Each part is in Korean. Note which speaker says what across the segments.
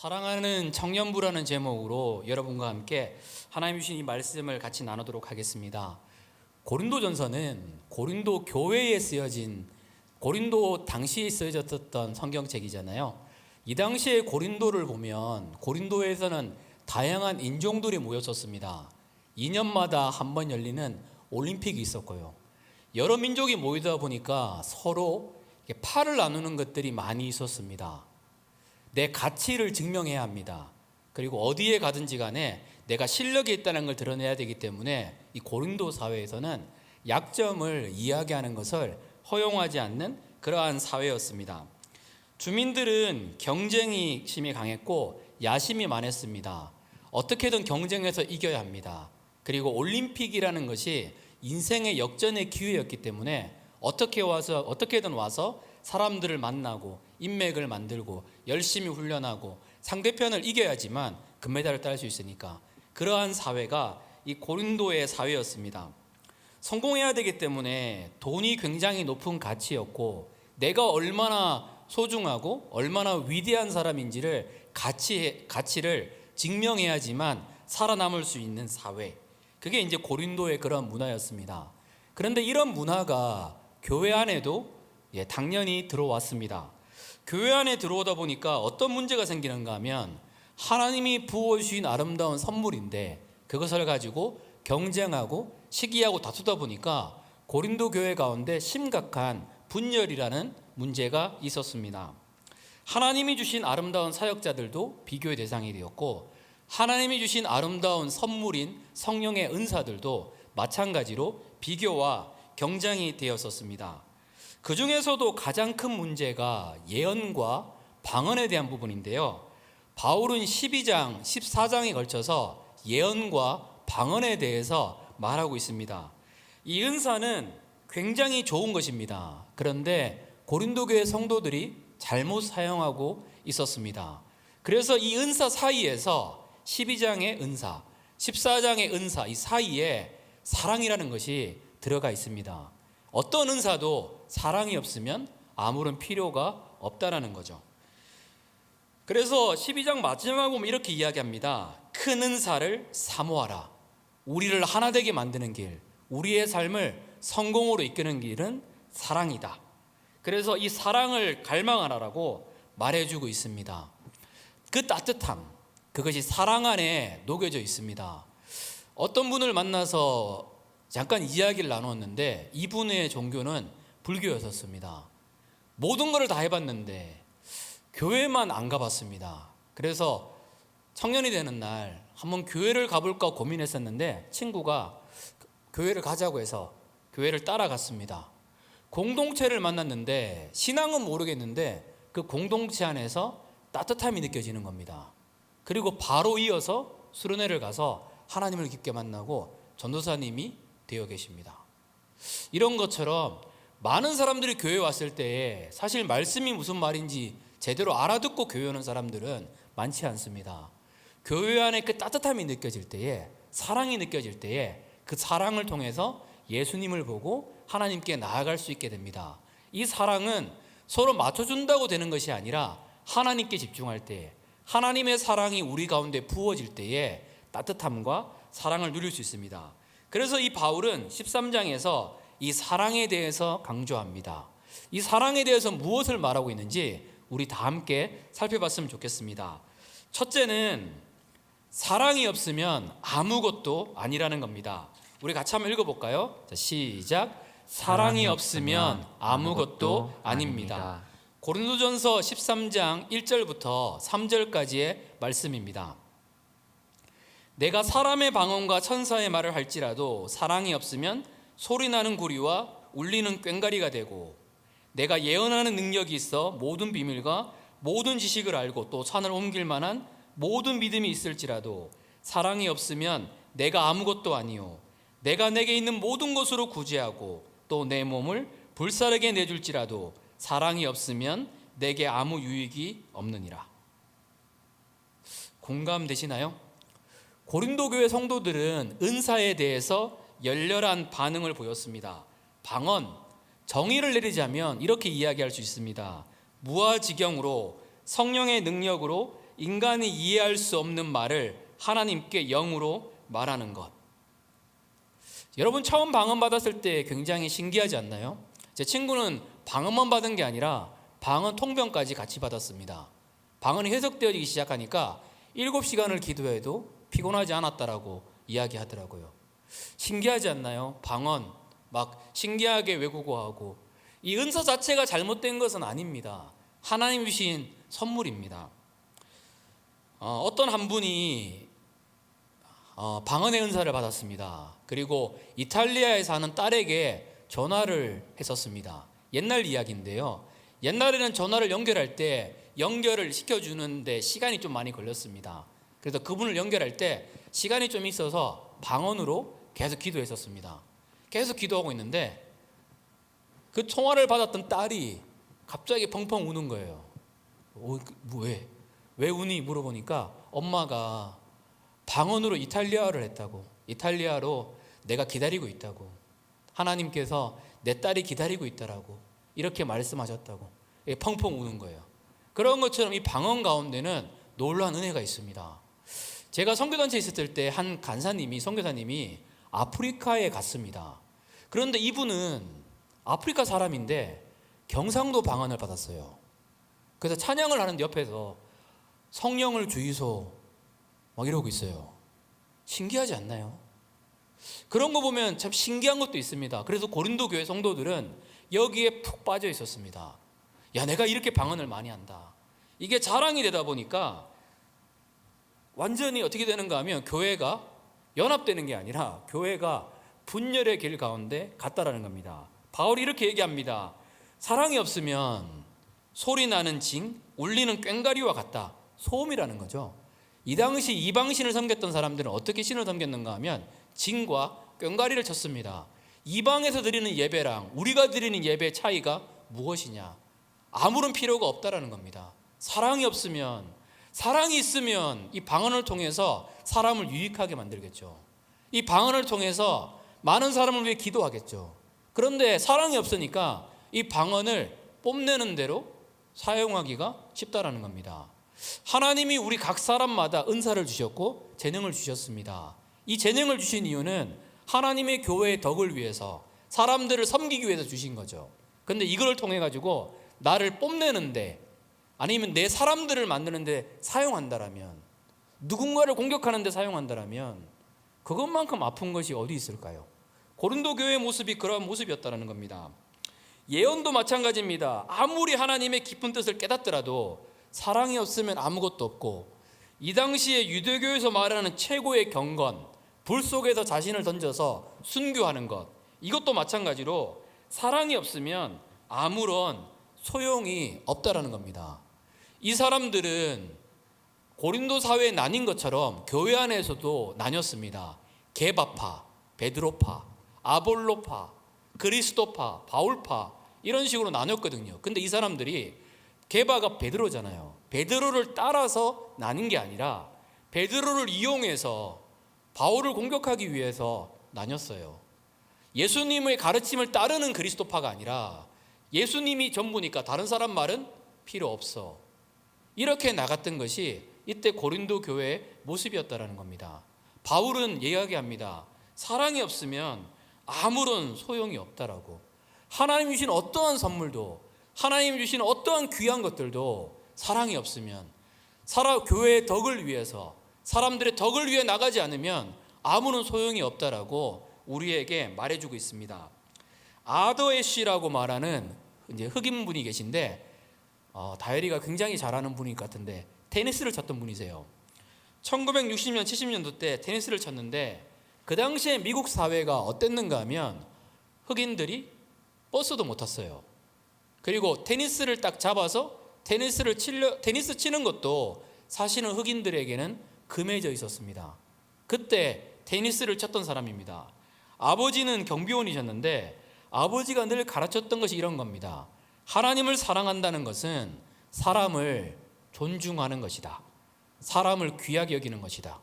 Speaker 1: 사랑하는 청년부라는 제목으로 여러분과 함께 하나님 주신 이 말씀을 같이 나누도록 하겠습니다. 고린도전서는 고린도 교회에 쓰여진 고린도 당시에 쓰여졌던 성경책이잖아요. 이 당시에 고린도를 보면 고린도에서는 다양한 인종들이 모였었습니다. 2년마다 한 번 열리는 올림픽이 있었고요. 여러 민족이 모이다 보니까 서로 팔을 나누는 것들이 많이 있었습니다. 내 가치를 증명해야 합니다. 그리고 어디에 가든지 간에 내가 실력이 있다는 걸 드러내야 되기 때문에 이 고린도 사회에서는 약점을 이야기하는 것을 허용하지 않는 그러한 사회였습니다. 주민들은 경쟁이 심히 강했고 야심이 많았습니다. 어떻게든 경쟁해서 이겨야 합니다. 그리고 올림픽이라는 것이 인생의 역전의 기회였기 때문에 어떻게든 와서 사람들을 만나고 인맥을 만들고 열심히 훈련하고 상대편을 이겨야지만 금메달을 딸 수 있으니까 그러한 사회가 이 고린도의 사회였습니다. 성공해야 되기 때문에 돈이 굉장히 높은 가치였고 내가 얼마나 소중하고 얼마나 위대한 사람인지를 가치를 증명해야지만 살아남을 수 있는 사회, 그게 이제 고린도의 그런 문화였습니다. 그런데 이런 문화가 교회 안에도 당연히 들어왔습니다. 교회 안에 들어오다 보니까 어떤 문제가 생기는가 하면 하나님이 부어주신 아름다운 선물인데 그것을 가지고 경쟁하고 시기하고 다투다 보니까 고린도 교회 가운데 심각한 분열이라는 문제가 있었습니다. 하나님이 주신 아름다운 사역자들도 비교의 대상이 되었고 하나님이 주신 아름다운 선물인 성령의 은사들도 마찬가지로 비교와 경쟁이 되었었습니다. 그 중에서도 가장 큰 문제가 예언과 방언에 대한 부분인데요. 바울은 12장, 14장에 걸쳐서 예언과 방언에 대해서 말하고 있습니다. 이 은사는 굉장히 좋은 것입니다. 그런데 고린도 교회 성도들이 잘못 사용하고 있었습니다. 그래서 이 은사 사이에서 12장의 은사, 14장의 은사 이 사이에 사랑이라는 것이 들어가 있습니다. 어떤 은사도 사랑이 없으면 아무런 필요가 없다라는 거죠. 그래서 12장 마지막에 보면 이렇게 이야기합니다. 큰 은사를 사모하라. 우리를 하나 되게 만드는 길, 우리의 삶을 성공으로 이끄는 길은 사랑이다. 그래서 이 사랑을 갈망하라라고 말해주고 있습니다. 그 따뜻함, 그것이 사랑 안에 녹여져 있습니다. 어떤 분을 만나서 잠깐 이야기를 나누었는데 이분의 종교는 불교였었습니다. 모든 것을 다 해봤는데 교회만 안 가봤습니다. 그래서 청년이 되는 날 한번 교회를 가볼까 고민했었는데 친구가 교회를 가자고 해서 교회를 따라갔습니다. 공동체를 만났는데 신앙은 모르겠는데 그 공동체 안에서 따뜻함이 느껴지는 겁니다. 그리고 바로 이어서 수련회를 가서 하나님을 깊게 만나고 전도사님이 되어 계십니다. 이런 것처럼 많은 사람들이 교회에 왔을 때에 사실 말씀이 무슨 말인지 제대로 알아듣고 교회 오는 사람들은 많지 않습니다. 교회 안에 그 따뜻함이 느껴질 때에, 사랑이 느껴질 때에 그 사랑을 통해서 예수님을 보고 하나님께 나아갈 수 있게 됩니다. 이 사랑은 서로 맞춰준다고 되는 것이 아니라 하나님께 집중할 때에, 하나님의 사랑이 우리 가운데 부어질 때에 따뜻함과 사랑을 누릴 수 있습니다. 그래서 이 바울은 13장에서 이 사랑에 대해서 강조합니다. 이 사랑에 대해서 무엇을 말하고 있는지 우리 다 함께 살펴봤으면 좋겠습니다. 첫째는 사랑이 없으면 아무것도 아니라는 겁니다. 우리 같이 한번 읽어볼까요? 자, 시작. 사랑이 없으면 아무것도 아닙니다. 고린도전서 13장 1절부터 3절까지의 말씀입니다. 내가 사람의 방언과 천사의 말을 할지라도 사랑이 없으면 소리나는 구리와 울리는 꽹과리가 되고 내가 예언하는 능력이 있어 모든 비밀과 모든 지식을 알고 또 산을 옮길 만한 모든 믿음이 있을지라도 사랑이 없으면 내가 아무것도 아니요 내가 내게 있는 모든 것으로 구제하고 또 내 몸을 불사르게 내줄지라도 사랑이 없으면 내게 아무 유익이 없느니라. 공감되시나요? 고린도 교회 성도들은 은사에 대해서 열렬한 반응을 보였습니다. 방언, 정의를 내리자면 이렇게 이야기할 수 있습니다. 무아지경으로 성령의 능력으로 인간이 이해할 수 없는 말을 하나님께 영으로 말하는 것. 여러분 처음 방언 받았을 때 굉장히 신기하지 않나요? 제 친구는 방언만 받은 게 아니라 방언 통변까지 같이 받았습니다. 방언이 해석되어지기 시작하니까 7시간을 기도해도 피곤하지 않았다라고 이야기하더라고요. 신기하지 않나요? 방언 막 신기하게 외국어하고, 이 은사 자체가 잘못된 것은 아닙니다. 하나님 주신 선물입니다. 어떤 한 분이 방언의 은사를 받았습니다. 그리고 이탈리아에 사는 딸에게 전화를 했었습니다. 옛날 이야기인데요. 옛날에는 전화를 연결할 때 연결을 시켜주는데 시간이 좀 많이 걸렸습니다. 그래서 그분을 연결할 때 시간이 좀 있어서 방언으로 계속 기도했었습니다. 계속 기도하고 있는데 그 통화를 받았던 딸이 갑자기 펑펑 우는 거예요. 왜 우니? 물어보니까 엄마가 방언으로 이탈리아어를 했다고, 이탈리아로 내가 기다리고 있다고, 하나님께서 내 딸이 기다리고 있다라고 이렇게 말씀하셨다고 펑펑 우는 거예요. 그런 것처럼 이 방언 가운데는 놀라운 은혜가 있습니다. 제가 선교단체에 있었을 때 한 선교사님이 아프리카에 갔습니다. 그런데 이분은 아프리카 사람인데 경상도 방언을 받았어요. 그래서 찬양을 하는데 옆에서 성령을 주이소 막 이러고 있어요. 신기하지 않나요? 그런 거 보면 참 신기한 것도 있습니다. 그래서 고린도 교회 성도들은 여기에 푹 빠져 있었습니다. 야, 내가 이렇게 방언을 많이 한다. 이게 자랑이 되다 보니까 완전히 어떻게 되는가 하면 교회가 연합되는 게 아니라 교회가 분열의 길 가운데 갔다라는 겁니다. 바울이 이렇게 얘기합니다. 사랑이 없으면 소리 나는 징, 울리는 꽹과리와 같다. 소음이라는 거죠. 이 당시 이방신을 섬겼던 사람들은 어떻게 신을 섬겼는가 하면 징과 꽹과리를 쳤습니다. 이방에서 드리는 예배랑 우리가 드리는 예배의 차이가 무엇이냐? 아무런 필요가 없다라는 겁니다. 사랑이 있으면 이 방언을 통해서 사람을 유익하게 만들겠죠. 이 방언을 통해서 많은 사람을 위해 기도하겠죠. 그런데 사랑이 없으니까 이 방언을 뽐내는 대로 사용하기가 쉽다라는 겁니다. 하나님이 우리 각 사람마다 은사를 주셨고 재능을 주셨습니다. 이 재능을 주신 이유는 하나님의 교회의 덕을 위해서, 사람들을 섬기기 위해서 주신 거죠. 그런데 이걸 통해 가지고 나를 뽐내는데, 아니면 내 사람들을 만드는데 사용한다라면, 누군가를 공격하는데 사용한다라면 그것만큼 아픈 것이 어디 있을까요? 고린도 교회의 모습이 그러한 모습이었다는 겁니다. 예언도 마찬가지입니다. 아무리 하나님의 깊은 뜻을 깨닫더라도 사랑이 없으면 아무것도 없고, 이 당시에 유대교에서 말하는 최고의 경건, 불 속에서 자신을 던져서 순교하는 것, 이것도 마찬가지로 사랑이 없으면 아무런 소용이 없다라는 겁니다. 이 사람들은 고린도 사회에 나뉜 것처럼 교회 안에서도 나뉘었습니다. 게바파, 베드로파, 아볼로파, 그리스도파, 바울파, 이런 식으로 나눴거든요. 근데 이 사람들이, 게바가 베드로잖아요. 베드로를 따라서 나뉜 게 아니라 베드로를 이용해서 바울을 공격하기 위해서 나뉘었어요. 예수님의 가르침을 따르는 그리스도파가 아니라 예수님이 전부니까 다른 사람 말은 필요 없어, 이렇게 나갔던 것이 이때 고린도 교회의 모습이었다라는 겁니다. 바울은 이야기합니다. 사랑이 없으면 아무런 소용이 없다라고. 하나님 주신 어떠한 선물도, 하나님 주신 어떠한 귀한 것들도 사랑이 없으면, 교회의 덕을 위해서, 사람들의 덕을 위해 나가지 않으면 아무런 소용이 없다라고 우리에게 말해주고 있습니다. 아더 애쉬라고 말하는 이제 흑인 분이 계신데, 다이어리가 굉장히 잘하는 분인 것 같은데 테니스를 쳤던 분이세요. 1960년 70년도 때 테니스를 쳤는데, 그 당시에 미국 사회가 어땠는가 하면 흑인들이 버스도 못 탔어요. 그리고 테니스를 딱 잡아서 테니스 치는 것도 사실은 흑인들에게는 금해져 있었습니다. 그때 테니스를 쳤던 사람입니다. 아버지는 경비원이셨는데 아버지가 늘 가르쳤던 것이 이런 겁니다. 하나님을 사랑한다는 것은 사람을 존중하는 것이다. 사람을 귀하게 여기는 것이다.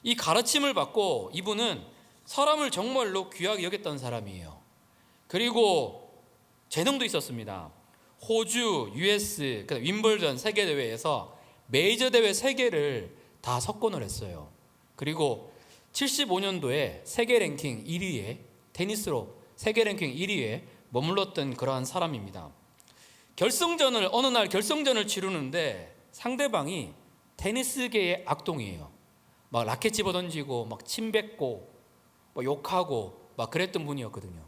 Speaker 1: 이 가르침을 받고 이분은 사람을 정말로 귀하게 여겼던 사람이에요. 그리고 재능도 있었습니다. 호주, US, 윈블던 세계대회에서 메이저 대회 3개를 다 석권을 했어요. 그리고 75년도에 세계 랭킹 1위에 테니스로 세계 랭킹 1위에 머물렀던 그러한 사람입니다. 어느 날 결승전을 치르는데 상대방이 테니스계의 악동이에요. 막 라켓 집어던지고 막 침 뱉고 막 욕하고 막 그랬던 분이었거든요.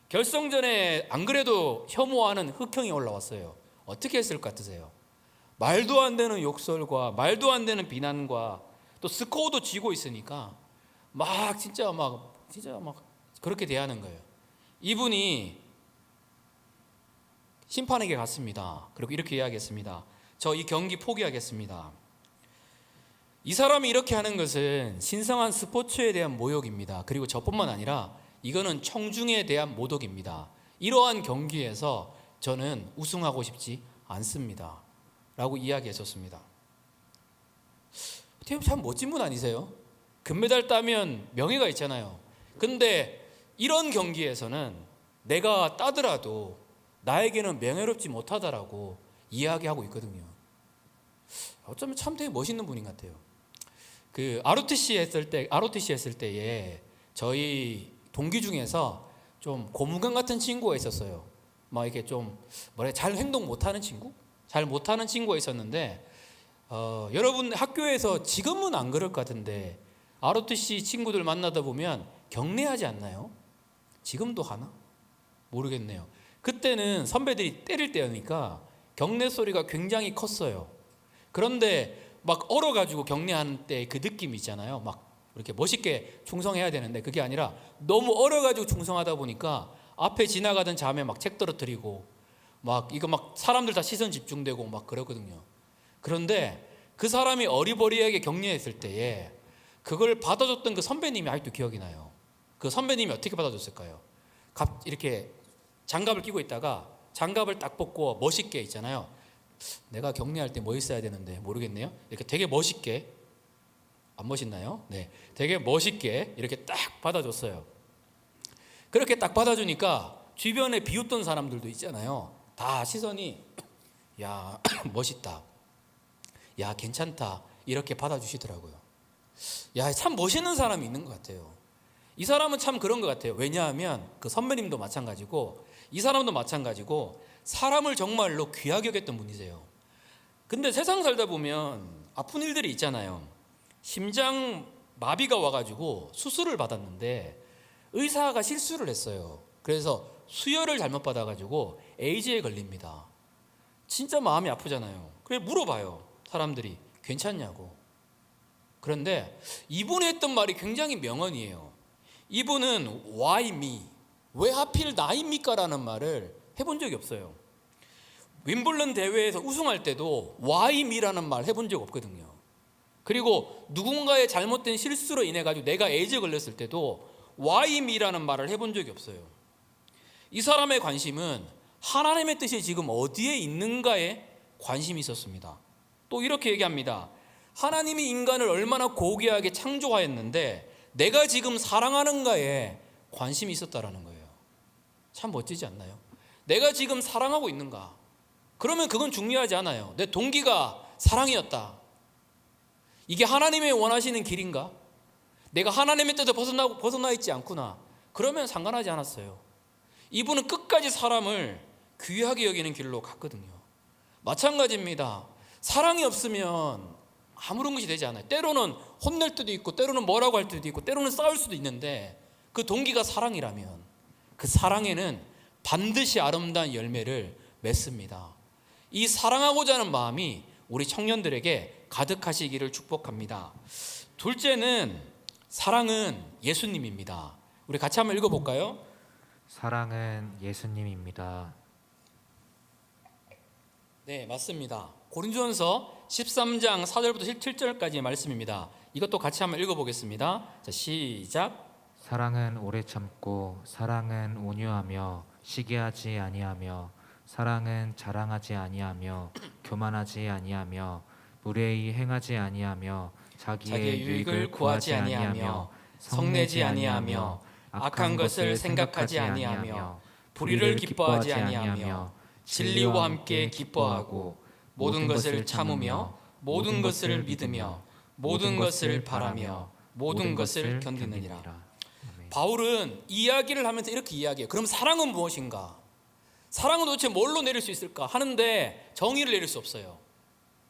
Speaker 1: 결승전에 안 그래도 혐오하는 흑형이 올라왔어요. 어떻게 했을 것 같으세요? 말도 안 되는 욕설과 말도 안 되는 비난과 또 스코어도 지고 있으니까 진짜 막 그렇게 대하는 거예요. 이분이 심판에게 갔습니다. 그리고 이렇게 이야기했습니다. 저 이 경기 포기하겠습니다. 이 사람이 이렇게 하는 것은 신성한 스포츠에 대한 모욕입니다. 그리고 저뿐만 아니라 이거는 청중에 대한 모독입니다. 이러한 경기에서 저는 우승하고 싶지 않습니다. 라고 이야기했었습니다. 참 멋진 분 아니세요? 금메달 따면 명예가 있잖아요. 근데 이런 경기에서는 내가 따더라도 나에게는 명예롭지 못하다라고 이야기하고 있거든요. 어쩌면 참 되게 멋있는 분인 것 같아요. 그 ROTC 했을 때에 저희 동기 중에서 좀 고무관 같은 친구가 있었어요. 막 이렇게 좀 잘 행동 못하는 친구? 잘 못하는 친구가 있었는데 여러분 학교에서 지금은 안 그럴 것 같은데 ROTC 친구들 만나다 보면 경례하지 않나요? 지금도 하나? 모르겠네요. 그때는 선배들이 때릴 때니까 경례 소리가 굉장히 컸어요. 그런데 막 얼어가지고 경례하는 때 그 느낌 있잖아요. 막 이렇게 멋있게 충성해야 되는데 그게 아니라 너무 얼어가지고 충성하다 보니까 앞에 지나가던 자매 막 책 떨어뜨리고 이거 사람들 다 시선 집중되고 막 그러거든요. 그런데 그 사람이 어리버리하게 격려했을 때에 그걸 받아줬던 그 선배님이 아직도 기억이 나요. 그 선배님이 어떻게 받아줬을까요? 이렇게 장갑을 끼고 있다가 장갑을 딱 벗고 멋있게 있잖아요. 내가 격려할 때 뭐 있어야 되는데 모르겠네요. 이렇게 되게 멋있게, 안 멋있나요? 네, 되게 멋있게 이렇게 딱 받아줬어요. 그렇게 딱 받아주니까 주변에 비웃던 사람들도 있잖아요. 다 시선이 야 멋있다, 야 괜찮다 이렇게 받아주시더라고요. 야 참 멋있는 사람이 있는 것 같아요. 이 사람은 참 그런 것 같아요. 왜냐하면 그 선배님도 마찬가지고 이 사람도 마찬가지고 사람을 정말로 귀하게 여겼던 분이세요. 근데 세상 살다 보면 아픈 일들이 있잖아요. 심장 마비가 와가지고 수술을 받았는데 의사가 실수를 했어요. 그래서 수혈을 잘못 받아가지고 에이즈에 걸립니다. 진짜 마음이 아프잖아요. 그래 물어봐요. 사람들이 괜찮냐고. 그런데 이분이 했던 말이 굉장히 명언이에요. 이분은 Why me? 왜 하필 나입니까? 라는 말을 해본 적이 없어요. 윈블런 대회에서 우승할 때도 Why me라는 말 해본 적 없거든요. 그리고 누군가의 잘못된 실수로 인해 가지고 내가 에이즈에 걸렸을 때도 Why me라는 말을 해본 적이 없어요. 이 사람의 관심은 하나님의 뜻이 지금 어디에 있는가에 관심이 있었습니다. 또 이렇게 얘기합니다. 하나님이 인간을 얼마나 고귀하게 창조하였는데 내가 지금 사랑하는가에 관심이 있었다라는 거예요. 참 멋지지 않나요? 내가 지금 사랑하고 있는가? 그러면 그건 중요하지 않아요. 내 동기가 사랑이었다. 이게 하나님의 원하시는 길인가? 내가 하나님의 뜻에 벗어나 있지 않구나. 그러면 상관하지 않았어요. 이분은 끝까지 사람을 귀하게 여기는 길로 갔거든요. 마찬가지입니다. 사랑이 없으면 아무런 것이 되지 않아요. 때로는 혼낼 때도 있고 때로는 뭐라고 할 때도 있고 때로는 싸울 수도 있는데 그 동기가 사랑이라면 그 사랑에는 반드시 아름다운 열매를 맺습니다. 이 사랑하고자 하는 마음이 우리 청년들에게 가득하시기를 축복합니다. 둘째는 사랑은 예수님입니다. 우리 같이 한번 읽어볼까요?
Speaker 2: 사랑은 예수님입니다.
Speaker 1: 네, 맞습니다. 고린도전서 13장 4절부터 7절까지의 말씀입니다. 이것도 같이 한번 읽어보겠습니다. 자, 시작.
Speaker 2: 사랑은 오래 참고 사랑은 온유하며 시기하지 아니하며 사랑은 자랑하지 아니하며 교만하지 아니하며 무례히 행하지 아니하며 자기의 유익을 구하지 아니하며 성내지 아니하며 악한 것을 생각하지 아니하며 불의를 기뻐하지 아니하며 진리와 함께 기뻐하고 모든 것을 참으며
Speaker 1: 모든 것을 믿으며 모든 것을 바라며 모든 것을 견디느니라.
Speaker 2: 아멘.
Speaker 1: 바울은 이야기를 하면서 이렇게 이야기해요. 그럼 사랑은 무엇인가? 사랑은 도대체 뭘로 내릴 수 있을까? 하는데 정의를 내릴 수 없어요.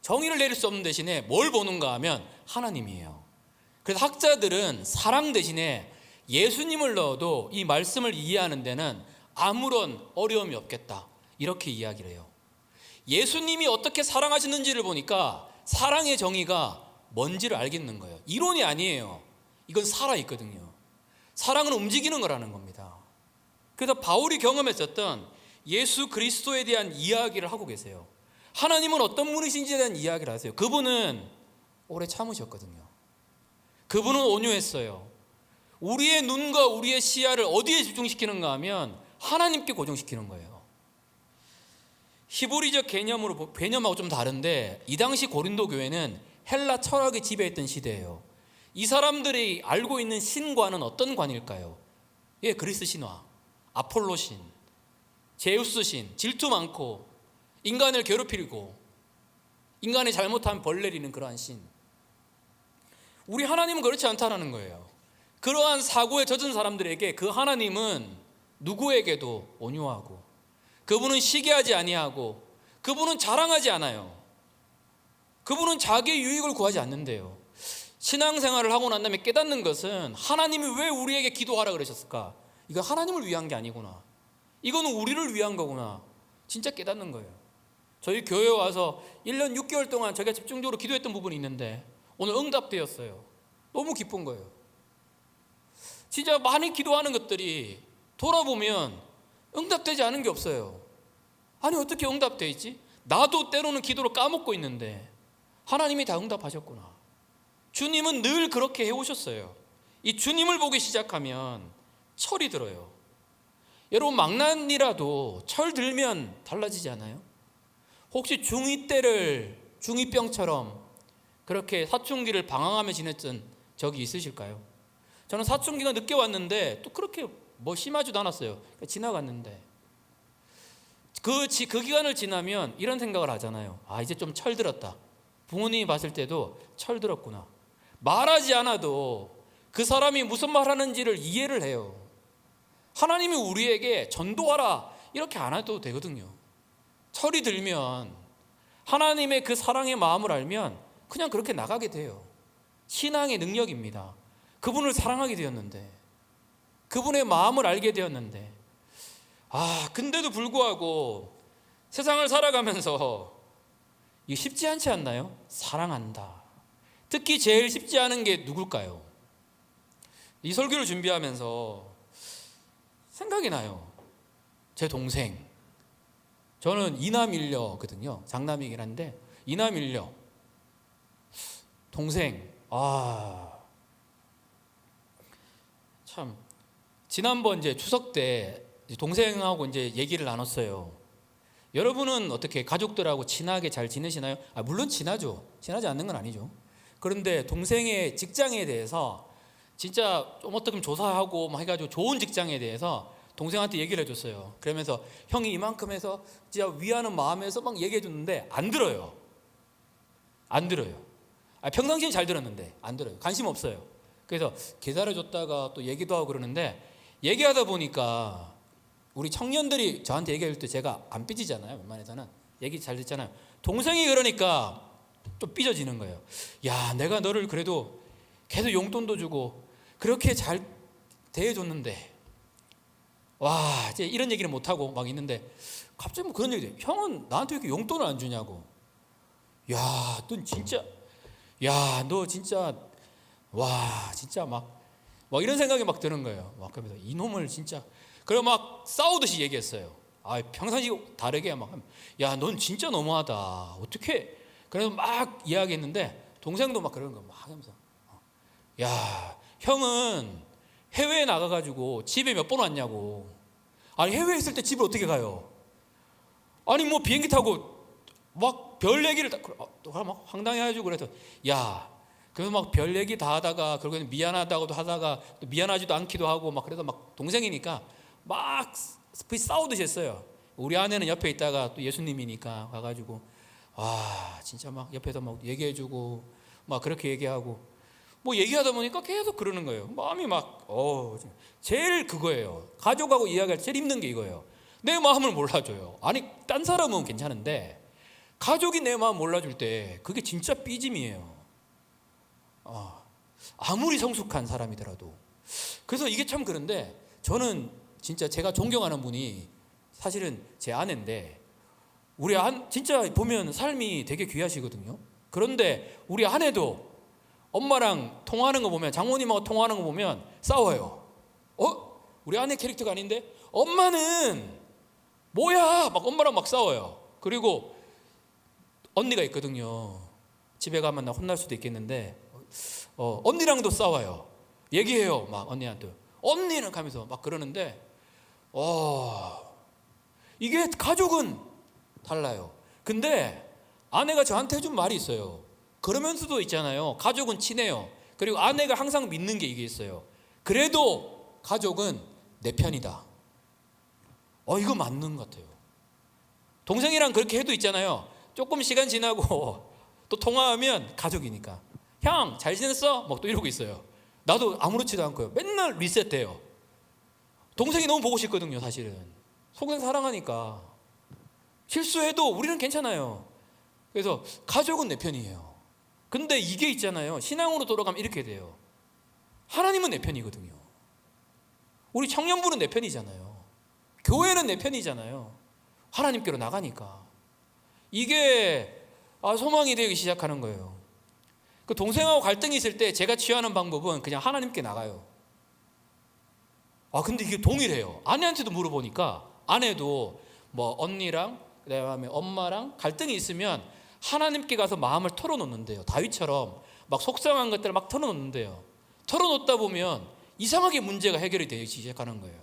Speaker 1: 정의를 내릴 수 없는 대신에 뭘 보는가 하면 하나님이에요. 그래서 학자들은 사랑 대신에 예수님을 넣어도 이 말씀을 이해하는 데는 아무런 어려움이 없겠다, 이렇게 이야기를 해요. 예수님이 어떻게 사랑하시는지를 보니까 사랑의 정의가 뭔지를 알겠는 거예요. 이론이 아니에요. 이건 살아있거든요. 사랑은 움직이는 거라는 겁니다. 그래서 바울이 경험했었던 예수 그리스도에 대한 이야기를 하고 계세요. 하나님은 어떤 분이신지에 대한 이야기를 하세요. 그분은 오래 참으셨거든요. 그분은 온유했어요. 우리의 눈과 우리의 시야를 어디에 집중시키는가 하면 하나님께 고정시키는 거예요. 히브리적 개념하고 좀 다른데, 이 당시 고린도 교회는 헬라 철학이 지배했던 시대예요. 이 사람들이 알고 있는 신과는 어떤 관일까요? 예, 그리스 신화, 아폴로 신, 제우스 신, 질투 많고 인간을 괴롭히고 인간이 잘못하면 벌 내리는 그러한 신. 우리 하나님은 그렇지 않다는 거예요. 그러한 사고에 젖은 사람들에게 그 하나님은 누구에게도 온유하고, 그분은 시기하지 아니하고, 그분은 자랑하지 않아요. 그분은 자기의 유익을 구하지 않는데요. 신앙생활을 하고 난 다음에 깨닫는 것은, 하나님이 왜 우리에게 기도하라 그러셨을까? 이거 하나님을 위한 게 아니구나, 이거는 우리를 위한 거구나, 진짜 깨닫는 거예요. 저희 교회에 와서 1년 6개월 동안 제가 집중적으로 기도했던 부분이 있는데 오늘 응답되었어요. 너무 기쁜 거예요. 진짜 많이 기도하는 것들이 돌아보면 응답되지 않은 게 없어요. 아니, 어떻게 응답돼 있지? 나도 때로는 기도를 까먹고 있는데 하나님이 다 응답하셨구나. 주님은 늘 그렇게 해오셨어요. 이 주님을 보기 시작하면 철이 들어요. 여러분, 망난이라도 철 들면 달라지지 않아요? 혹시 중2 때를 중2병처럼 그렇게 사춘기를 방황하며 지냈던 적이 있으실까요? 저는 사춘기가 늦게 왔는데 또 그렇게 뭐 심하지도 않았어요. 지나갔는데 그 기간을 지나면 이런 생각을 하잖아요. 아, 이제 좀 철들었다. 부모님이 봤을 때도 철들었구나. 말하지 않아도 그 사람이 무슨 말 하는지를 이해를 해요. 하나님이 우리에게 전도하라 이렇게 안 해도 되거든요. 철이 들면, 하나님의 그 사랑의 마음을 알면 그냥 그렇게 나가게 돼요. 신앙의 능력입니다. 그분을 사랑하게 되었는데, 그분의 마음을 알게 되었는데, 근데도 불구하고 세상을 살아가면서 이게 쉽지 않지 않나요? 사랑한다. 특히 제일 쉽지 않은 게 누굴까요? 이 설교를 준비하면서 생각이 나요. 제 동생, 저는 이남일녀거든요. 장남이긴 한데 이남일녀 동생. 참, 지난번 이제 추석 때 동생하고 이제 얘기를 나눴어요. 여러분은 어떻게 가족들하고 친하게 잘 지내시나요? 물론 친하죠. 친하지 않는 건 아니죠. 그런데 동생의 직장에 대해서 진짜 좀 어떻게 조사하고 막 해가지고 좋은 직장에 대해서 동생한테 얘기를 해줬어요. 그러면서 형이 이만큼 해서 진짜 위하는 마음에서 막 얘기해 줬는데 안 들어요. 안 들어요. 평상시엔 잘 들었는데 안 들어요. 관심 없어요. 그래서 기다려줬다가 또 얘기도 하고 그러는데, 얘기하다 보니까 우리 청년들이 저한테 얘기할 때 제가 안 삐지잖아요. 웬만해서는 얘기 잘 듣잖아요. 동생이 그러니까 또 삐져지는 거예요. 야, 내가 너를 그래도 계속 용돈도 주고 그렇게 잘 대해줬는데, 와, 이제 이런 얘기를 못하고 막 있는데 갑자기 뭐 그런 얘기를 해요. 형은 나한테 왜 이렇게 용돈을 안 주냐고. 야, 넌 진짜, 야, 너 진짜, 와, 진짜 막 이런 생각이 막 드는 거예요. 막 그러면서 이놈을 진짜, 그리고 막 싸우듯이 얘기했어요. 평상시 다르게 막, 야, 넌 진짜 너무하다. 어떻게? 그래서 막 이야기했는데 동생도 막 그러는 거 막 하면서, 야, 형은 해외에 나가가지고 집에 몇 번 왔냐고. 해외에 있을 때 집을 어떻게 가요? 뭐 비행기 타고 막 별 얘기를 막 황당해가지고, 그래서 야, 그래서 막 별 얘기 다 하다가 결국에는 미안하다고도 하다가 또 미안하지도 않기도 하고 막, 그래서 막 동생이니까 막 싸우듯이 했어요. 우리 아내는 옆에 있다가 또 예수님이니까 가가지고 진짜 막 옆에서 막 얘기해주고 막 그렇게 얘기하고 뭐 얘기하다 보니까 계속 그러는 거예요. 마음이 막 제일 그거예요. 가족하고 이야기할 때 제일 힘든 게 이거예요. 내 마음을 몰라줘요. 아니 딴 사람은 괜찮은데 가족이 내 마음 몰라줄 때 그게 진짜 삐짐이에요. 아무리 성숙한 사람이더라도. 그래서 이게 참 그런데 저는 진짜 제가 존경하는 분이 사실은 제 아내인데 우리 진짜 보면 삶이 되게 귀하시거든요. 그런데 우리 아내도 엄마랑 통화하는 거 보면 장모님하고 통화하는 거 보면 싸워요. 우리 아내 캐릭터가 아닌데 엄마는 뭐야 막 엄마랑 막 싸워요. 그리고 언니가 있거든요. 집에 가면 나 혼날 수도 있겠는데 언니랑도 싸워요. 얘기해요 막 언니한테. 언니는 가면서 막 그러는데 이게 가족은 달라요. 근데 아내가 저한테 해준 말이 있어요. 그러면서도 있잖아요. 가족은 친해요. 그리고 아내가 항상 믿는 게 이게 있어요. 그래도 가족은 내 편이다. 이거 맞는 것 같아요. 동생이랑 그렇게 해도 있잖아요. 조금 시간 지나고 또 통화하면 가족이니까 형 잘 지냈어? 막 또 이러고 있어요. 나도 아무렇지도 않고요. 맨날 리셋돼요. 동생이 너무 보고 싶거든요. 사실은 속은 사랑하니까 실수해도 우리는 괜찮아요. 그래서 가족은 내 편이에요. 근데 이게 있잖아요. 신앙으로 돌아가면 이렇게 돼요. 하나님은 내 편이거든요. 우리 청년부는 내 편이잖아요. 교회는 내 편이잖아요. 하나님께로 나가니까 이게 소망이 되기 시작하는 거예요. 그 동생하고 갈등이 있을 때 제가 취하는 방법은 그냥 하나님께 나가요. 근데 이게 동일해요. 아내한테도 물어보니까 아내도 뭐 언니랑 그다음에 엄마랑 갈등이 있으면 하나님께 가서 마음을 털어놓는데요. 다윗처럼 막 속상한 것들을 막 털어놓는데요. 털어놓다 보면 이상하게 문제가 해결이 되기 시작하는 거예요.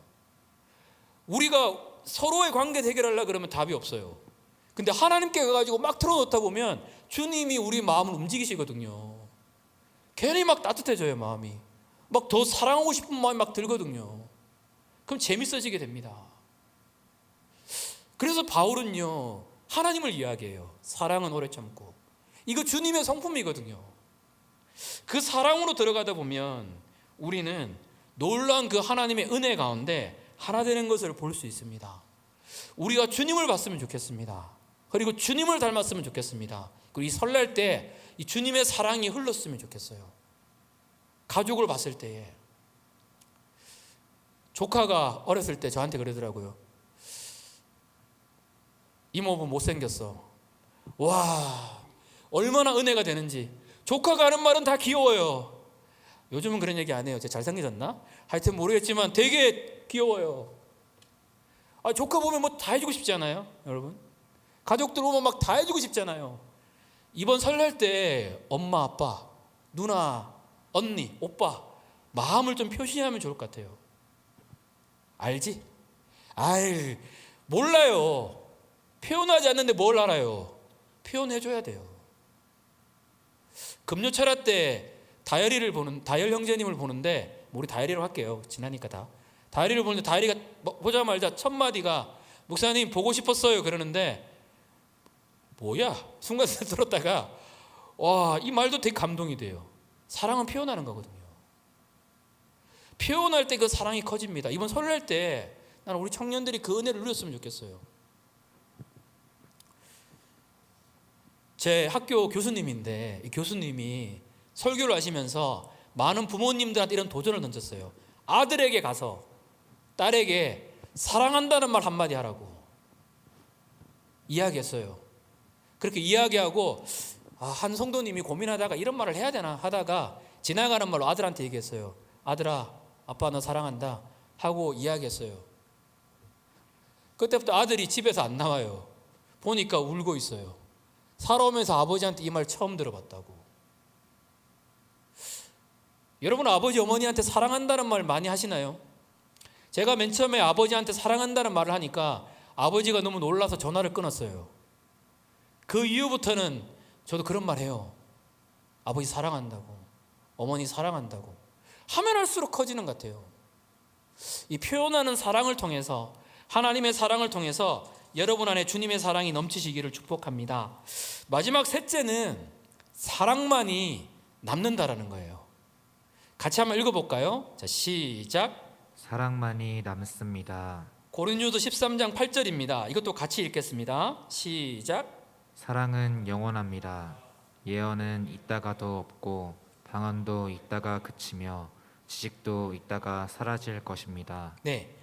Speaker 1: 우리가 서로의 관계 해결하려고 그러면 답이 없어요. 근데 하나님께 가가지고 막 털어놓다 보면 주님이 우리 마음을 움직이시거든요. 괜히 막 따뜻해져요. 마음이 막 더 사랑하고 싶은 마음이 막 들거든요. 그럼 재밌어지게 됩니다. 그래서 바울은요 하나님을 이야기해요. 사랑은 오래 참고. 이거 주님의 성품이거든요. 그 사랑으로 들어가다 보면 우리는 놀라운 그 하나님의 은혜 가운데 하나 되는 것을 볼 수 있습니다. 우리가 주님을 봤으면 좋겠습니다. 그리고 주님을 닮았으면 좋겠습니다. 그리고 이 설날 때 이 주님의 사랑이 흘렀으면 좋겠어요. 가족을 봤을 때에 조카가 어렸을 때 저한테 그러더라고요. 이모부 못생겼어. 와 얼마나 은혜가 되는지. 조카가 하는 말은 다 귀여워요. 요즘은 그런 얘기 안 해요. 제가 잘생겨졌나? 하여튼 모르겠지만 되게 귀여워요. 조카 보면 뭐 다 해주고 싶지 않아요? 여러분 가족들 보면 막 다 해주고 싶잖아요. 이번 설날 때 엄마 아빠 누나 언니 오빠 마음을 좀 표시하면 좋을 것 같아요. 알지? 몰라요. 표현하지 않는데 뭘 알아요. 표현해줘야 돼요. 금요철야 때 다열 형제님을 보는데 우리 다열이로 할게요. 지나니까 다열이를 보는데 다열이가 보자마자 첫 마디가 목사님 보고 싶었어요 그러는데 뭐야? 순간 들었다가 이 말도 되게 감동이 돼요. 사랑은 표현하는 거거든요. 표현할 때 그 사랑이 커집니다. 이번 설날 때 나는 우리 청년들이 그 은혜를 누렸으면 좋겠어요. 제 학교 교수님인데 이 교수님이 설교를 하시면서 많은 부모님들한테 이런 도전을 던졌어요. 아들에게 가서 딸에게 사랑한다는 말 한마디 하라고 이야기했어요. 그렇게 이야기하고 한 성도님이 고민하다가 이런 말을 해야 되나 하다가 지나가는 말로 아들한테 얘기했어요. 아들아 아빠 너 사랑한다 하고 이야기했어요. 그때부터 아들이 집에서 안 나와요. 보니까 울고 있어요. 살아오면서 아버지한테 이 말 처음 들어봤다고. 여러분 아버지 어머니한테 사랑한다는 말 많이 하시나요? 제가 맨 처음에 아버지한테 사랑한다는 말을 하니까 아버지가 너무 놀라서 전화를 끊었어요. 그 이후부터는 저도 그런 말 해요. 아버지 사랑한다고 어머니 사랑한다고 하면 할수록 커지는 것 같아요. 이 표현하는 사랑을 통해서 하나님의 사랑을 통해서 여러분 안에 주님의 사랑이 넘치시기를 축복합니다. 마지막 셋째는 사랑만이 남는다라는 거예요. 같이 한번 읽어볼까요? 자, 시작.
Speaker 2: 사랑만이 남습니다.
Speaker 1: 고린도서 13장 8절입니다. 이것도 같이 읽겠습니다. 시작.
Speaker 2: 사랑은 영원합니다. 예언은 있다가도 없고 방언도 있다가 그치며 지식도 있다가 사라질 것입니다.
Speaker 1: 네,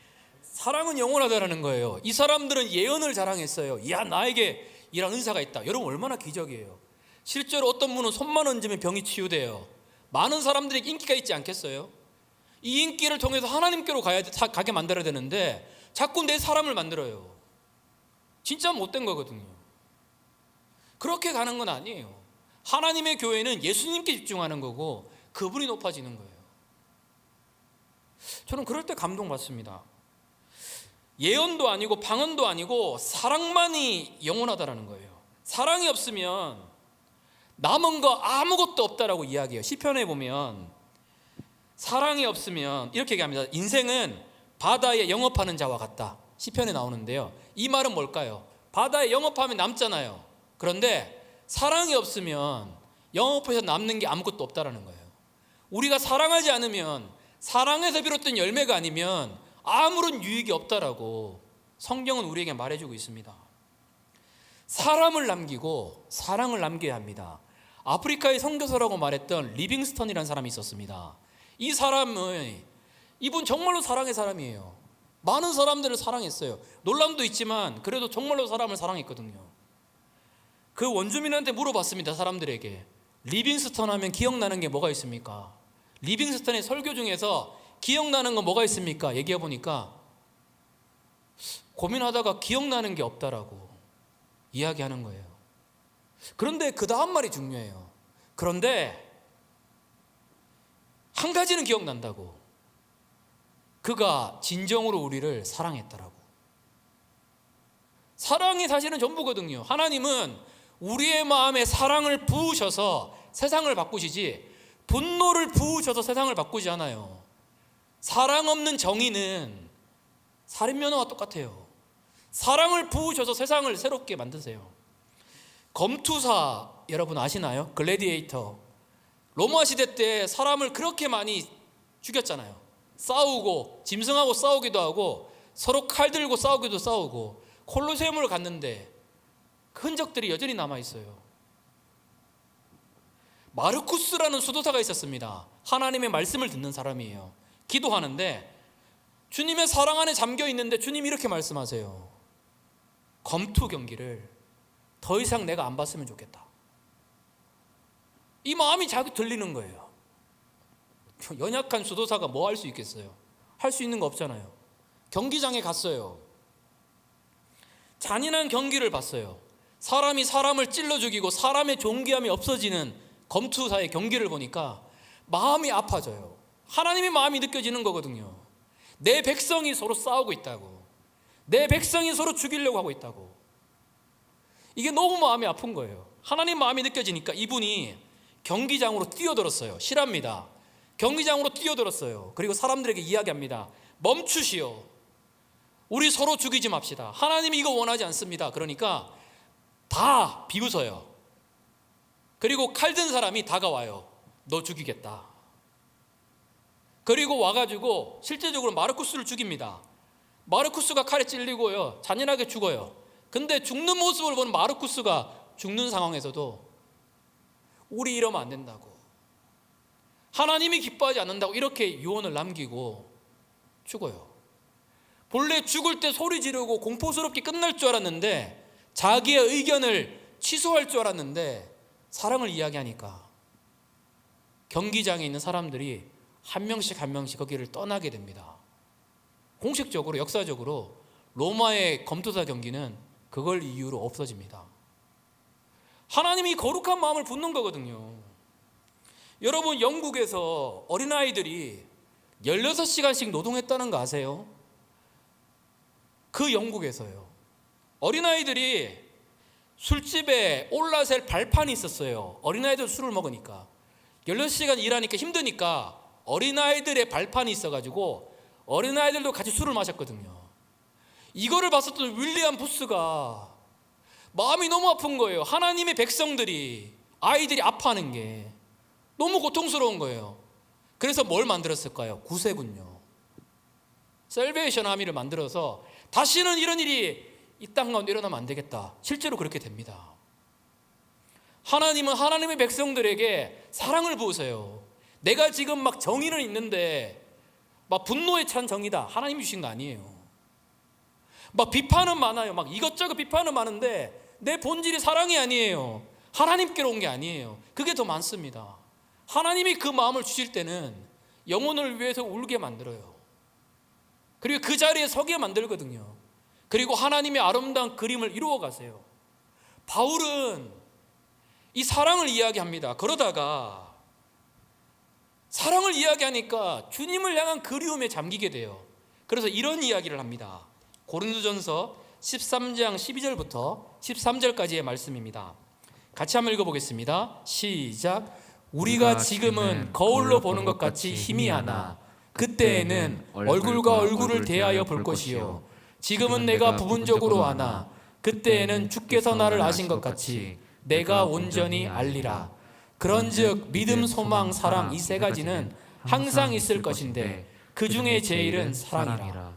Speaker 1: 사랑은 영원하다라는 거예요. 이 사람들은 예언을 자랑했어요. 야, 나에게 이런 은사가 있다. 여러분 얼마나 기적이에요. 실제로 어떤 분은 손만 얹으면 병이 치유돼요. 많은 사람들에게 인기가 있지 않겠어요? 이 인기를 통해서 하나님께로 가게 만들어야 되는데 자꾸 내 사람을 만들어요. 진짜 못된 거거든요. 그렇게 가는 건 아니에요. 하나님의 교회는 예수님께 집중하는 거고 그분이 높아지는 거예요. 저는 그럴 때 감동받습니다. 예언도 아니고 방언도 아니고 사랑만이 영원하다라는 거예요. 사랑이 없으면 남은 거 아무것도 없다라고 이야기해요. 시편에 보면 사랑이 없으면 이렇게 얘기합니다. 인생은 바다에 영업하는 자와 같다. 시편에 나오는데요. 이 말은 뭘까요? 바다에 영업하면 남잖아요. 그런데 사랑이 없으면 영업해서 남는 게 아무것도 없다라는 거예요. 우리가 사랑하지 않으면 사랑에서 비롯된 열매가 아니면 아무런 유익이 없다라고 성경은 우리에게 말해주고 있습니다. 사람을 남기고 사랑을 남겨야 합니다. 아프리카의 선교사라고 말했던 리빙스턴이라는 사람이 있었습니다. 이 사람은 이분 정말로 사랑의 사람이에요. 많은 사람들을 사랑했어요. 논란도 있지만 그래도 정말로 사람을 사랑했거든요. 그 원주민한테 물어봤습니다. 사람들에게 리빙스턴 하면 기억나는 게 뭐가 있습니까? 리빙스턴의 설교 중에서 기억나는 건 뭐가 있습니까? 얘기해 보니까 고민하다가 기억나는 게 없다라고 이야기하는 거예요. 그런데 그 다음 말이 중요해요. 그런데 한 가지는 기억난다고. 그가 진정으로 우리를 사랑했더라고. 사랑이 사실은 전부거든요. 하나님은 우리의 마음에 사랑을 부으셔서 세상을 바꾸시지 분노를 부으셔서 세상을 바꾸지 않아요. 사랑 없는 정의는 살인면허와 똑같아요. 사랑을 부으셔서 세상을 새롭게 만드세요. 검투사 여러분 아시나요? 글래디에이터. 로마 시대 때 사람을 그렇게 많이 죽였잖아요. 싸우고 짐승하고 싸우기도 하고 서로 칼 들고 싸우기도 싸우고 콜로세움을 갔는데 그 흔적들이 여전히 남아있어요. 마르쿠스라는 수도사가 있었습니다. 하나님의 말씀을 듣는 사람이에요. 기도하는데 주님의 사랑 안에 잠겨 있는데 주님이 이렇게 말씀하세요. 검투 경기를 더 이상 내가 안 봤으면 좋겠다. 이 마음이 자꾸 들리는 거예요. 연약한 수도사가 뭐 할 수 있겠어요? 할 수 있는 거 없잖아요. 경기장에 갔어요. 잔인한 경기를 봤어요. 사람이 사람을 찔러 죽이고 사람의 존귀함이 없어지는 검투사의 경기를 보니까 마음이 아파져요. 하나님의 마음이 느껴지는 거거든요. 내 백성이 서로 싸우고 있다고. 내 백성이 서로 죽이려고 하고 있다고. 이게 너무 마음이 아픈 거예요. 하나님 마음이 느껴지니까 이분이 경기장으로 뛰어들었어요. 실합니다. 경기장으로 뛰어들었어요. 그리고 사람들에게 이야기합니다. 멈추시오. 우리 서로 죽이지 맙시다. 하나님이 이거 원하지 않습니다. 그러니까 다 비웃어요. 그리고 칼 든 사람이 다가와요. 너 죽이겠다. 그리고 와가지고 실제적으로 마르쿠스를 죽입니다. 마르쿠스가 칼에 찔리고요. 잔인하게 죽어요. 근데 죽는 모습을 보는 마르쿠스가 죽는 상황에서도 우리 이러면 안 된다고, 하나님이 기뻐하지 않는다고 이렇게 유언을 남기고 죽어요. 본래 죽을 때 소리 지르고 공포스럽게 끝날 줄 알았는데, 자기의 의견을 취소할 줄 알았는데 사랑을 이야기하니까 경기장에 있는 사람들이 한 명씩 한 명씩 거기를 떠나게 됩니다. 공식적으로 역사적으로 로마의 검투사 경기는 그걸 이유로 없어집니다. 하나님이 거룩한 마음을 붓는 거거든요. 여러분, 영국에서 어린아이들이 16시간씩 노동했다는 거 아세요? 그 영국에서요. 어린아이들이 술집에 올라셀 발판이 있었어요. 어린아이들 술을 먹으니까 16시간 일하니까 힘드니까 어린아이들의 발판이 있어가지고 어린아이들도 같이 술을 마셨거든요. 이거를 봤었던 윌리엄 부스가 마음이 너무 아픈 거예요. 하나님의 백성들이, 아이들이 아파하는 게 너무 고통스러운 거예요. 그래서 뭘 만들었을까요? 구세군요. 셀베이션 아미를 만들어서 다시는 이런 일이 이 땅 가운데 일어나면 안 되겠다. 실제로 그렇게 됩니다. 하나님은 하나님의 백성들에게 사랑을 부으세요. 내가 지금 막 정의는 있는데 막 분노에 찬 정의다, 하나님이 주신 거 아니에요. 막 비판은 많아요. 막 이것저것 비판은 많은데 내 본질이 사랑이 아니에요. 하나님께로 온 게 아니에요. 그게 더 많습니다. 하나님이 그 마음을 주실 때는 영혼을 위해서 울게 만들어요. 그리고 그 자리에 서게 만들거든요. 그리고 하나님의 아름다운 그림을 이루어 가세요. 바울은 이 사랑을 이야기합니다. 그러다가 사랑을 이야기하니까 주님을 향한 그리움에 잠기게 돼요. 그래서 이런 이야기를 합니다. 고린도전서 13장 12절부터 13절까지의 말씀입니다. 같이 한번 읽어보겠습니다. 시작. 우리가 지금은 거울로 보는 것 같이 희미하나 그때에는 얼굴과 얼굴을 대하여 볼 것이요, 지금은 내가 부분적으로 아나 그때에는 주께서 나를 아신 것 같이 내가 온전히 알리라. 그런즉 믿음, 소망, 사랑 이 세 가지는 항상 있을 것인데 그 중에 제일은 사랑이라.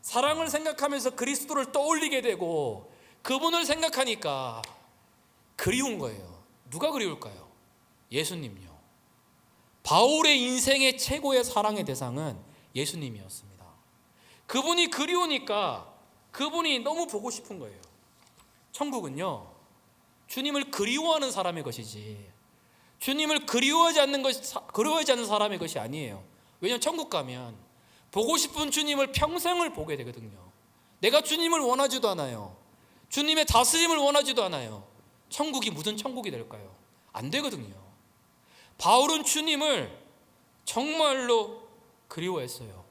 Speaker 1: 사랑을 생각하면서 그리스도를 떠올리게 되고 그분을 생각하니까 그리운 거예요. 누가 그리울까요? 예수님요. 바울의 인생의 최고의 사랑의 대상은 예수님이었습니다. 그분이 그리우니까 그분이 너무 보고 싶은 거예요. 천국은요, 주님을 그리워하는 사람의 것이지 주님을 그리워하지 않는 사람의 것이 아니에요. 왜냐하면 천국 가면 보고 싶은 주님을 평생을 보게 되거든요. 내가 주님을 원하지도 않아요. 주님의 다스림을 원하지도 않아요. 천국이 무슨 천국이 될까요? 안 되거든요. 바울은 주님을 정말로 그리워했어요.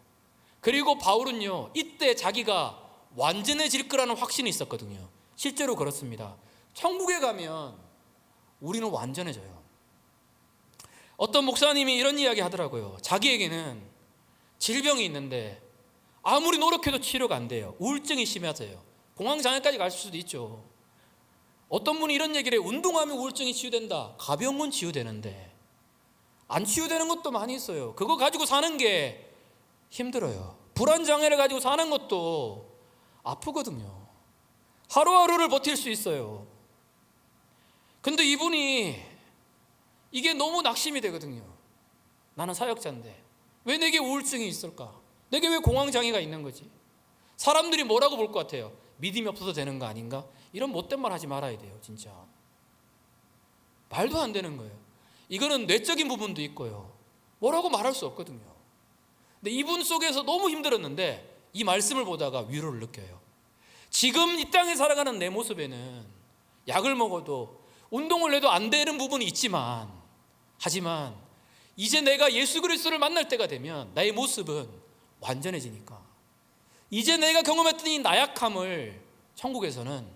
Speaker 1: 그리고 바울은요, 이때 자기가 완전해질 거라는 확신이 있었거든요. 실제로 그렇습니다. 천국에 가면 우리는 완전해져요. 어떤 목사님이 이런 이야기 하더라고요. 자기에게는 질병이 있는데 아무리 노력해도 치료가 안 돼요. 우울증이 심하세요. 공황장애까지 갈 수도 있죠. 어떤 분이 이런 얘기를 해요. 운동하면 우울증이 치유된다. 가벼운 건 치유되는데 안 치유되는 것도 많이 있어요. 그거 가지고 사는 게 힘들어요. 불안장애를 가지고 사는 것도 아프거든요. 하루하루를 버틸 수 있어요. 근데 이분이 이게 너무 낙심이 되거든요. 나는 사역자인데 왜 내게 우울증이 있을까? 내게 왜 공황장애가 있는 거지? 사람들이 뭐라고 볼 것 같아요? 믿음이 없어서 되는 거 아닌가? 이런 못된 말 하지 말아야 돼요. 진짜 말도 안 되는 거예요. 이거는 뇌적인 부분도 있고요, 뭐라고 말할 수 없거든요. 근데 이분 속에서 너무 힘들었는데 이 말씀을 보다가 위로를 느껴요. 지금 이 땅에 살아가는 내 모습에는 약을 먹어도 운동을 해도 안 되는 부분이 있지만, 하지만 이제 내가 예수 그리스도를 만날 때가 되면 나의 모습은 완전해지니까 이제 내가 경험했던 이 나약함을 천국에서는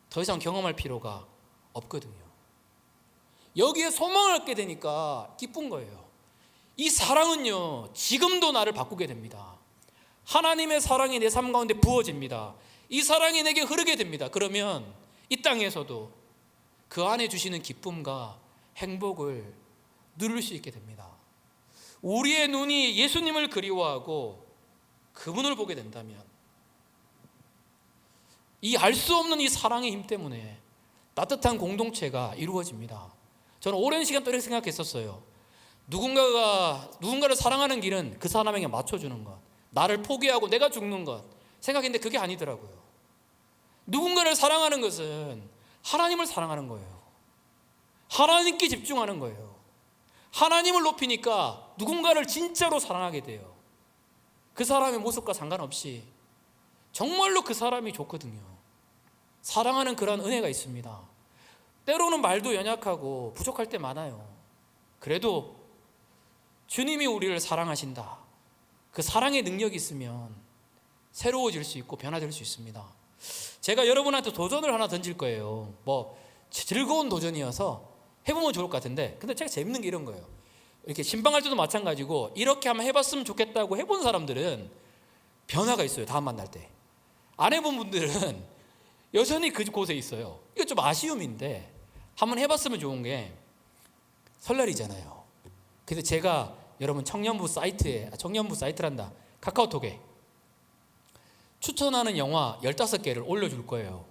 Speaker 1: 더 이상 경험할 필요가 없거든요. 여기에 소망을 얻게 되니까 기쁜 거예요. 이 사랑은요, 지금도 나를 바꾸게 됩니다. 하나님의 사랑이 내 삶 가운데 부어집니다. 이 사랑이 내게 흐르게 됩니다. 그러면 이 땅에서도 그 안에 주시는 기쁨과 행복을 누릴 수 있게 됩니다. 우리의 눈이 예수님을 그리워하고 그분을 보게 된다면 이 알 수 없는 이 사랑의 힘 때문에 따뜻한 공동체가 이루어집니다. 저는 오랜 시간 동안 생각했었어요. 누군가를 사랑하는 길은 그 사람에게 맞춰주는 것, 나를 포기하고 내가 죽는 것 생각했는데 그게 아니더라고요. 누군가를 사랑하는 것은 하나님을 사랑하는 거예요. 하나님께 집중하는 거예요. 하나님을 높이니까 누군가를 진짜로 사랑하게 돼요. 그 사람의 모습과 상관없이 정말로 그 사람이 좋거든요. 사랑하는 그런 은혜가 있습니다. 때로는 말도 연약하고 부족할 때 많아요. 그래도 주님이 우리를 사랑하신다, 그 사랑의 능력이 있으면 새로워질 수 있고 변화될 수 있습니다. 제가 여러분한테 도전을 하나 던질 거예요. 즐거운 도전이어서 해보면 좋을 것 같은데, 근데 제가 재밌는 게 이런 거예요. 이렇게 신방할 때도 마찬가지고 이렇게 한번 해봤으면 좋겠다고 해본 사람들은 변화가 있어요. 다음 만날 때 아내분들은 여전히 그곳에 있어요. 이거 좀 아쉬움인데 한번 해봤으면 좋은 게 설날이잖아요. 그래서 제가 여러분 청년부 사이트란다, 카카오톡에 추천하는 영화 15개를 올려줄 거예요.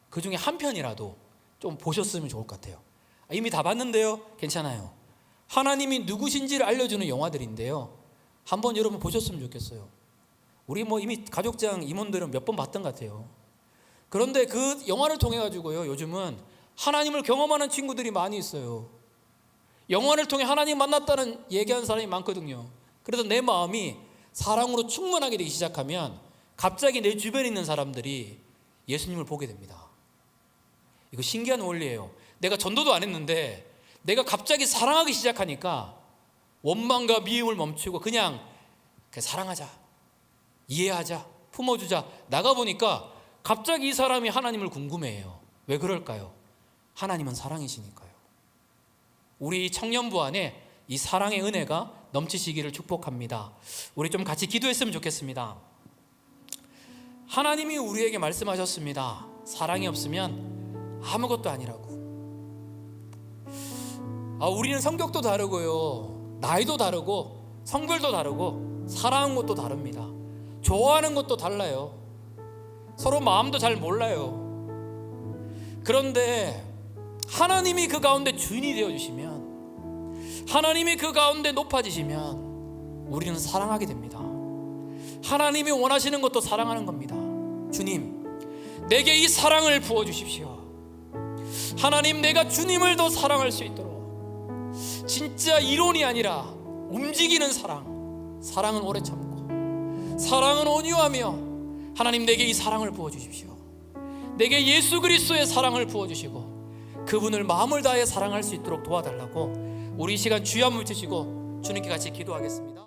Speaker 1: 그 중에 한 편이라도 좀 보셨으면 좋을 것 같아요. 이미 다 봤는데요? 괜찮아요. 하나님이 누구신지를 알려주는 영화들인데요, 한번 여러분 보셨으면 좋겠어요. 우리 이미 가족장 임원들은 몇 번 봤던 것 같아요. 그런데 그 영화를 통해 가지고요, 요즘은 하나님을 경험하는 친구들이 많이 있어요. 영화를 통해 하나님 만났다는 얘기하는 사람이 많거든요. 그래서 내 마음이 사랑으로 충만하게 되기 시작하면 갑자기 내 주변에 있는 사람들이 예수님을 보게 됩니다. 이거 신기한 원리예요. 내가 전도도 안 했는데 내가 갑자기 사랑하기 시작하니까 원망과 미움을 멈추고 그냥 사랑하자, 이해하자, 품어주자 나가보니까 갑자기 이 사람이 하나님을 궁금해해요. 왜 그럴까요? 하나님은 사랑이시니까요. 우리 청년부 안에 이 사랑의 은혜가 넘치시기를 축복합니다. 우리 좀 같이 기도했으면 좋겠습니다. 하나님이 우리에게 말씀하셨습니다. 사랑이 없으면 아무것도 아니라고. 우리는 성격도 다르고요, 나이도 다르고 성별도 다르고 사랑하는 것도 다릅니다. 좋아하는 것도 달라요. 서로 마음도 잘 몰라요. 그런데 하나님이 그 가운데 주인이 되어주시면, 하나님이 그 가운데 높아지시면 우리는 사랑하게 됩니다. 하나님이 원하시는 것도 사랑하는 겁니다. 주님, 내게 이 사랑을 부어주십시오. 하나님, 내가 주님을 더 사랑할 수 있도록, 진짜 이론이 아니라 움직이는 사랑. 사랑은 오래 참고, 사랑은 온유하며, 하나님 내게 이 사랑을 부어주십시오. 내게 예수 그리스도의 사랑을 부어주시고 그분을 마음을 다해 사랑할 수 있도록 도와달라고, 우리 이 시간 주여 한번 외치시고 주님께 같이 기도하겠습니다.